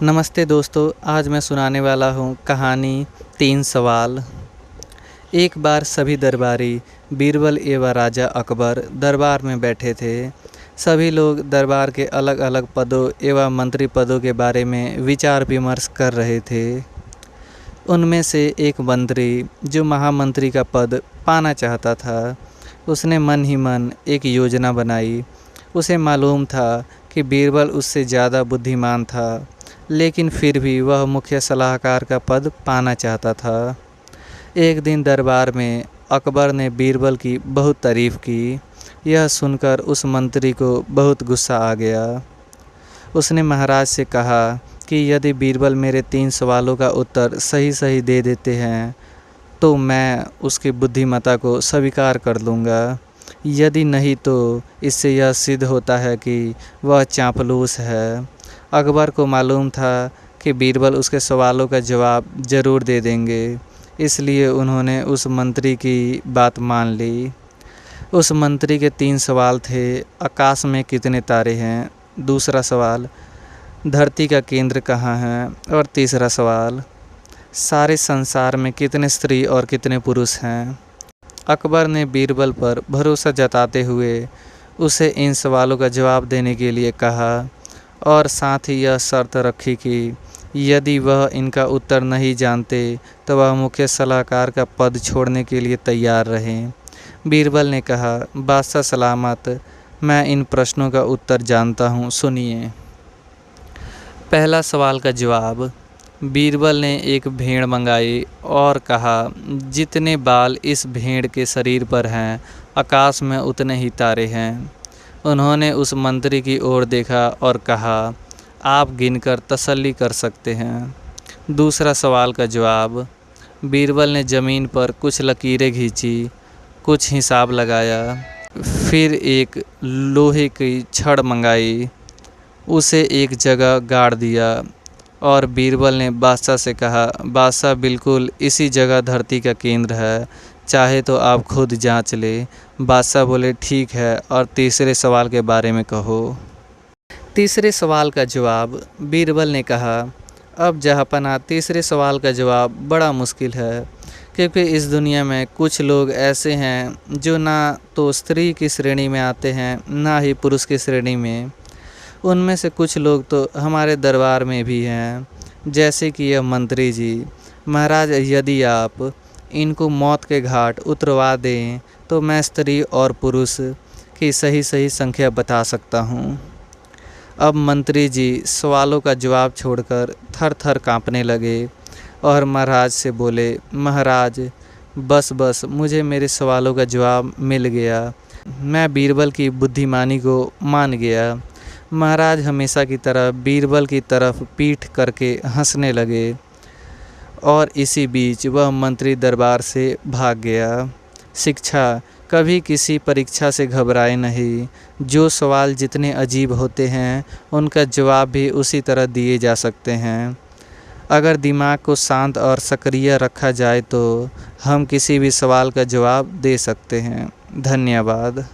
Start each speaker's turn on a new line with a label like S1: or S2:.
S1: नमस्ते दोस्तों, आज मैं सुनाने वाला हूँ कहानी 3 सवाल। एक बार सभी दरबारी बीरबल एवं राजा अकबर दरबार में बैठे थे। सभी लोग दरबार के अलग अलग पदों एवं मंत्री पदों के बारे में विचार विमर्श कर रहे थे। उनमें से एक मंत्री जो महामंत्री का पद पाना चाहता था, उसने मन ही मन एक योजना बनाई। उसे मालूम था कि बीरबल उससे ज़्यादा बुद्धिमान था, लेकिन फिर भी वह मुख्य सलाहकार का पद पाना चाहता था। एक दिन दरबार में अकबर ने बीरबल की बहुत तारीफ़ की। यह सुनकर उस मंत्री को बहुत गुस्सा आ गया। उसने महाराज से कहा कि यदि बीरबल मेरे 3 सवालों का उत्तर सही सही दे देते हैं तो मैं उसकी बुद्धिमत्ता को स्वीकार कर लूँगा। यदि नहीं तो इससे यह सिद्ध होता है कि वह चापलूस है। अकबर को मालूम था कि बीरबल उसके सवालों का जवाब ज़रूर दे देंगे, इसलिए उन्होंने उस मंत्री की बात मान ली। उस मंत्री के 3 सवाल थे। आकाश में कितने तारे हैं? दूसरा सवाल, धरती का केंद्र कहाँ है? और तीसरा सवाल, सारे संसार में कितने स्त्री और कितने पुरुष हैं? अकबर ने बीरबल पर भरोसा जताते हुए उसे इन सवालों का जवाब देने के लिए कहा और साथ ही यह शर्त रखी कि यदि वह इनका उत्तर नहीं जानते तो वह मुख्य सलाहकार का पद छोड़ने के लिए तैयार रहें। बीरबल ने कहा, बादशाह सलामत, मैं इन प्रश्नों का उत्तर जानता हूँ, सुनिए। पहला सवाल का जवाब। बीरबल ने एक भेड़ मंगाई और कहा, जितने बाल इस भेड़ के शरीर पर हैं, आकाश में उतने ही तारे हैं। उन्होंने उस मंत्री की ओर देखा और कहा, आप गिनकर तसल्ली कर सकते हैं। दूसरा सवाल का जवाब। बीरबल ने ज़मीन पर कुछ लकीरें खींची, कुछ हिसाब लगाया, फिर एक लोहे की छड़ मंगाई, उसे एक जगह गाड़ दिया और बीरबल ने बादशाह से कहा, बादशाह बिल्कुल इसी जगह धरती का केंद्र है, चाहे तो आप खुद जांच ले। बादशाह बोले, ठीक है, और तीसरे सवाल के बारे में कहो। तीसरे सवाल का जवाब। बीरबल ने कहा, अब जहाँपना तीसरे सवाल का जवाब बड़ा मुश्किल है, क्योंकि इस दुनिया में कुछ लोग ऐसे हैं जो ना तो स्त्री की श्रेणी में आते हैं ना ही पुरुष की श्रेणी में। उनमें से कुछ लोग तो हमारे दरबार में भी हैं, जैसे कि यह मंत्री जी। महाराज, यदि आप इनको मौत के घाट उतरवा दें तो मैं स्त्री और पुरुष की सही सही संख्या बता सकता हूँ। अब मंत्री जी सवालों का जवाब छोड़कर थर थर काँपने लगे और महाराज से बोले, महाराज बस मुझे मेरे सवालों का जवाब मिल गया। मैं बीरबल की बुद्धिमानी को मान गया। महाराज हमेशा की तरह बीरबल की तरफ पीठ करके हंसने लगे और इसी बीच वह मंत्री दरबार से भाग गया। शिक्षा। कभी किसी परीक्षा से घबराए नहीं। जो सवाल जितने अजीब होते हैं उनका जवाब भी उसी तरह दिए जा सकते हैं। अगर दिमाग को शांत और सक्रिय रखा जाए तो हम किसी भी सवाल का जवाब दे सकते हैं। धन्यवाद।